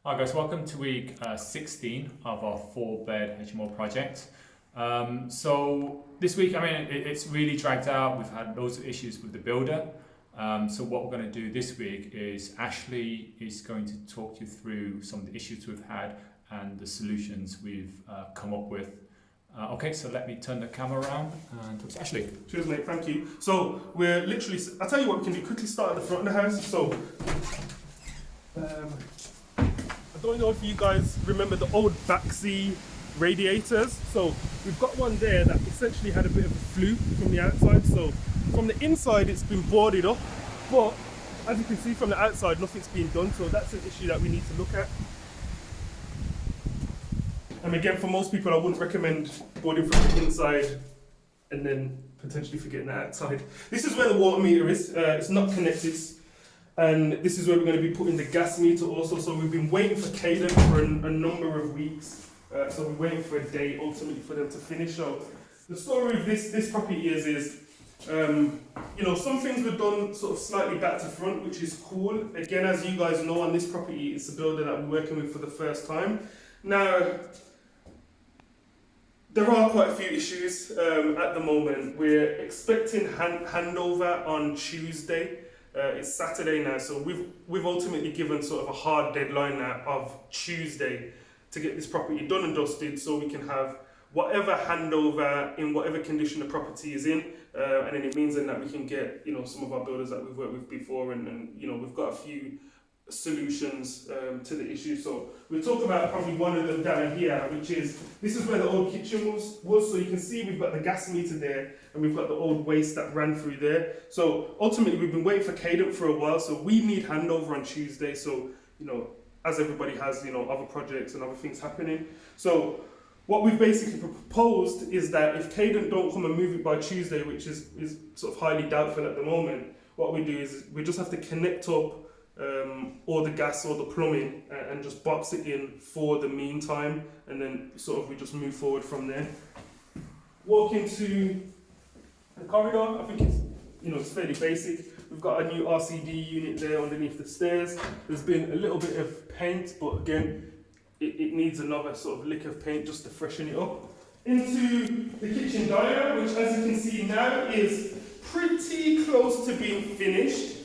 Hi guys, welcome to week 16 of our 4-bed HMO project. So this week, it's really dragged out. We've had loads of issues with the builder. So what we're going to do this week is Ashley is going to talk you through some of the issues we've had and the solutions we've come up with. Okay, so let me turn the camera around and talk to Ashley. Cheers, mate. Thank you. So we're literally, I'll tell you what we can do. Quickly start at the front of the house. So I don't know if you guys remember the old backseat radiators. So we've got one there that essentially had a bit of a fluke from the outside. So from the inside, it's been boarded up, but as you can see from the outside, nothing's been done. So that's an issue that we need to look at. And again, for most people, I wouldn't recommend boarding from the inside and then potentially forgetting the outside. This is where the water meter is. It's not connected. And this is where we're going to be putting the gas meter also. So we've been waiting for Caden for a number of weeks. So we're waiting for a day ultimately for them to finish. So the story of this property is some things were done sort of slightly back to front, which is cool. Again, as you guys know, on this property, it's a builder that we're working with for the first time. Now, there are quite a few issues at the moment. We're expecting handover on Tuesday. It's Saturday now, so we've ultimately given sort of a hard deadline now of Tuesday to get this property done and dusted, so we can have whatever handover in whatever condition the property is in, and then it means then that we can get some of our builders that we've worked with before, and we've got a few solutions to the issue. So we'll talk about probably one of them down here, which is this is where the old kitchen was. So you can see we've got the gas meter there, and we've got the old waste that ran through there. So ultimately we've been waiting for Caden for a while, so we need handover on Tuesday. So as everybody has other projects and other things happening. So what we've basically proposed is that if Caden don't come and move it by Tuesday, which is sort of highly doubtful at the moment, what we do is we just have to connect up or the gas or the plumbing and just box it in for the meantime, and then sort of we just move forward from there. Walk into the corridor. I think it's fairly basic. We've got a new RCD unit there underneath the stairs. There's been a little bit of paint, but again it needs another sort of lick of paint just to freshen it up. Into the kitchen diner, which as you can see now is pretty close to being finished.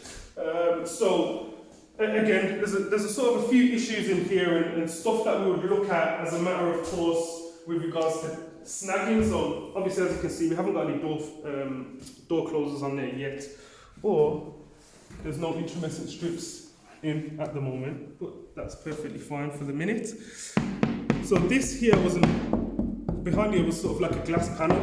So again, there's a sort of a few issues in here and stuff that we would look at as a matter of course with regards to snagging. So obviously, as you can see, we haven't got any door closers on there yet, or there's no intrumescent strips in at the moment, but that's perfectly fine for the minute. So this here behind here was sort of like a glass panel,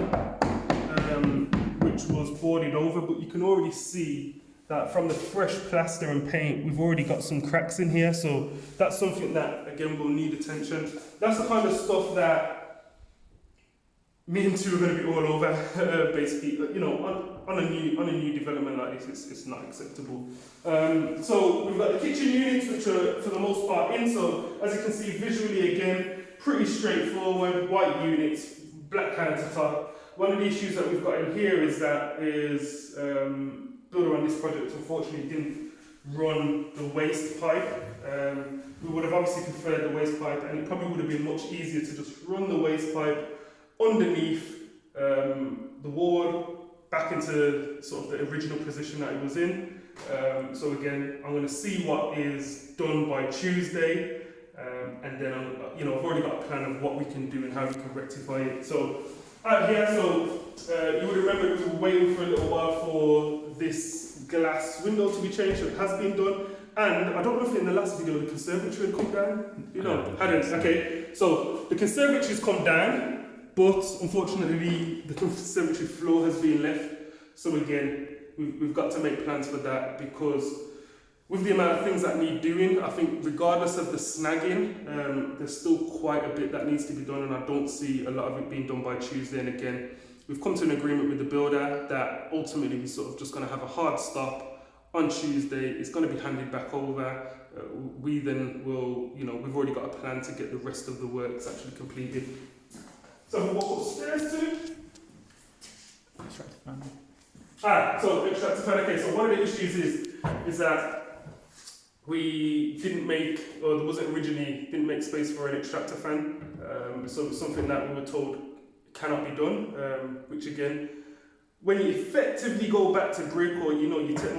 which was boarded over, but you can already see that from the fresh plaster and paint, we've already got some cracks in here. So that's something that, again, will need attention. That's the kind of stuff that me and Sue are going to be all over, basically. On a new development like this, it's not acceptable. So we've got the kitchen units, which are for the most part in. So as you can see visually, again, pretty straightforward, white units, black countertop. One of the issues that we've got in here is builder on this project unfortunately didn't run the waste pipe. We would have obviously preferred the waste pipe, and it probably would have been much easier to just run the waste pipe underneath the wall back into sort of the original position that it was in. So again, I'm going to see what is done by Tuesday, and then I've already got a plan of what we can do and how we can rectify it. So out here, you would remember we were waiting for a little while for this glass window to be changed, so it has been done. And I don't know if in the last video the conservatory had come down. Hadn't. Okay, so the conservatory's come down, but unfortunately the conservatory floor has been left. So again, we've got to make plans for that, because with the amount of things that need doing, I think regardless of the snagging, there's still quite a bit that needs to be done, and I don't see a lot of it being done by Tuesday. And again, we've come to an agreement with the builder that ultimately we're sort of just going to have a hard stop on Tuesday. It's going to be handed back over. We then will, we've already got a plan to get the rest of the works actually completed. So we'll walk upstairs to. Extractor fan. So extractor fan. Okay, so one of the issues is that we didn't make, or there wasn't originally, didn't make space for an extractor fan. So it's something that we were told cannot be done, which again, when you effectively go back to brick, or you take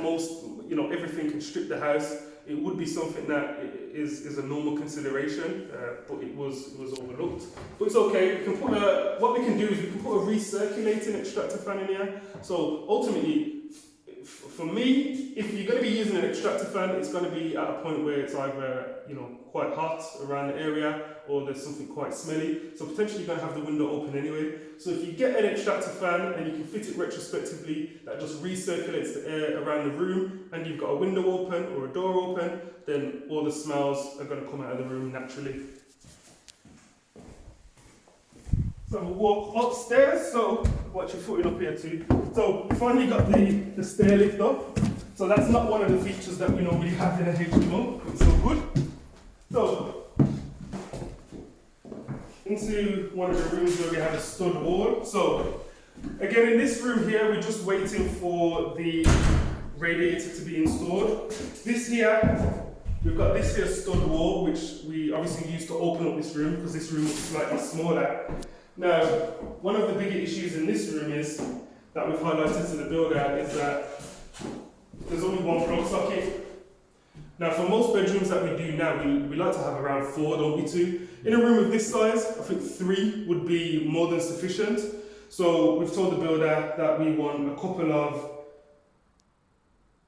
everything can strip the house, it would be something that is a normal consideration, but it was overlooked. But it's okay. We can put what we can do is we can put a recirculating extractor fan in here. So ultimately, for me, if you're going to be using an extractor fan, it's going to be at a point where it's either quite hot around the area, or there's something quite smelly. So potentially you're going to have the window open anyway. So if you get an extractor fan and you can fit it retrospectively, that just recirculates the air around the room, and you've got a window open or a door open, then all the smells are going to come out of the room naturally. So we'll walk upstairs, so watch your footing up here too. So we finally got the stair lift up. So that's not one of the features that we normally have in a HMO, but it's all good. So, into one of the rooms where we have a stud wall. So, again in this room here, we're just waiting for the radiator to be installed. This here, we've got this here stud wall, which we obviously used to open up this room because this room is slightly smaller. Now, one of the bigger issues in this room is that we've highlighted to the builder is that there's only one plug socket. Now, for most bedrooms that we do now, we like to have around 4, don't we, 2? In a room of this size, I think 3 would be more than sufficient. So we've told the builder that we want a couple of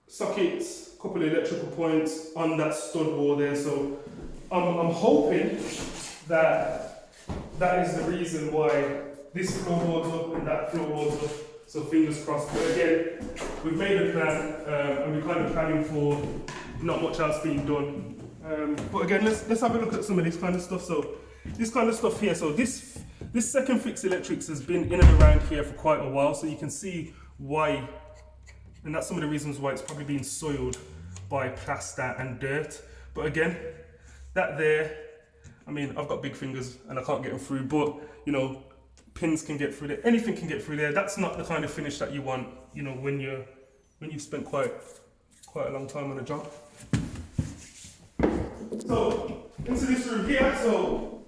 sockets, a couple of electrical points on that stud wall there. So I'm hoping that is the reason why this floorboard's up and that floorboard's up. So fingers crossed. But again, we've made a plan, and we're kind of planning for not much else being done. But again, let's have a look at some of this kind of stuff. So this kind of stuff here. So this second fix electrics has been in and around here for quite a while. So you can see why, and that's some of the reasons why it's probably been soiled by plaster and dirt. But again, that there, I mean, I've got big fingers and I can't get them through, but pins can get through there, anything can get through there. That's not the kind of finish that you want, when you've spent quite a long time on a job. So into this room here, so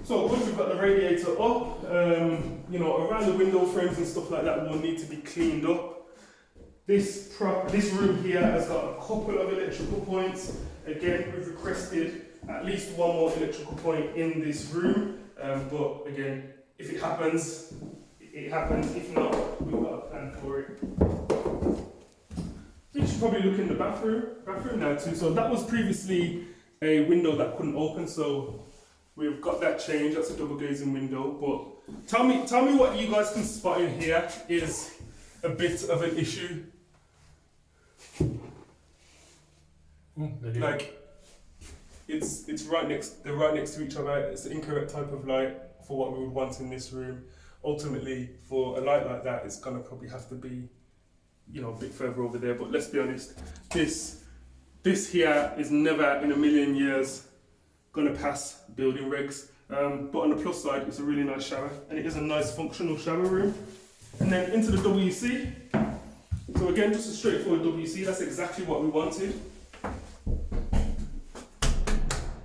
once we've got the radiator up, around the window frames and stuff like that will need to be cleaned up. This room here has got a couple of electrical points. Again, we've requested at least one more electrical point in this room, but again, if it happens, it happens. If not, we've got a plan for it. You should probably look in the bathroom now too. So that was previously a window that couldn't open, so we've got that changed. That's a double glazing window. But tell me what you guys can spot in here is a bit of an issue. Like it's right next. They're right next to each other. It's the incorrect type of light for what we would want in this room. Ultimately, for a light like that, it's gonna probably have to be, a bit further over there. But let's be honest, this here is never in a million years gonna pass building regs. But on the plus side, it's a really nice shower, and it is a nice functional shower room. And then into the WC. So again, just a straightforward WC. That's exactly what we wanted.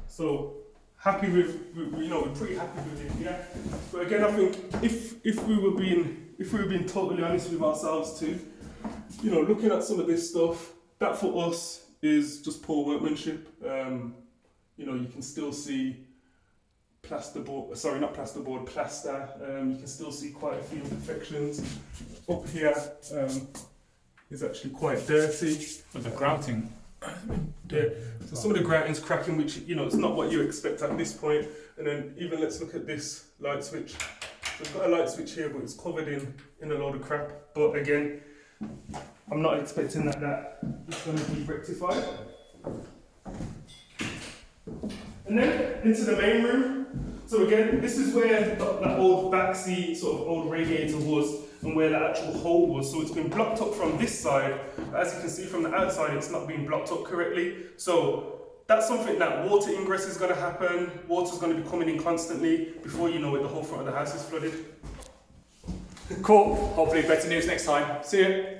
So happy with, we're pretty happy with it, yeah. But again, I think if we were being totally honest with ourselves too, looking at some of this stuff, that for us is just poor workmanship. You can still see plaster. You can still see quite a few imperfections. Up here is actually quite dirty. But the grouting. Yeah. So some of the grouting's cracking, which it's not what you expect at this point. And then even let's look at this light switch. So we've got a light switch here, but it's covered in a load of crap. But again, I'm not expecting that it's going to be rectified. And then into the main room. So again, this is where that old backseat sort of old radiator was, and where the actual hole was. So it's been blocked up from this side, but as you can see from the outside, it's not being blocked up correctly. So that's something that water ingress is going to happen. Water's going to be coming in constantly. Before you know it, the whole front of the house is flooded. Cool. Hopefully better news next time. See you.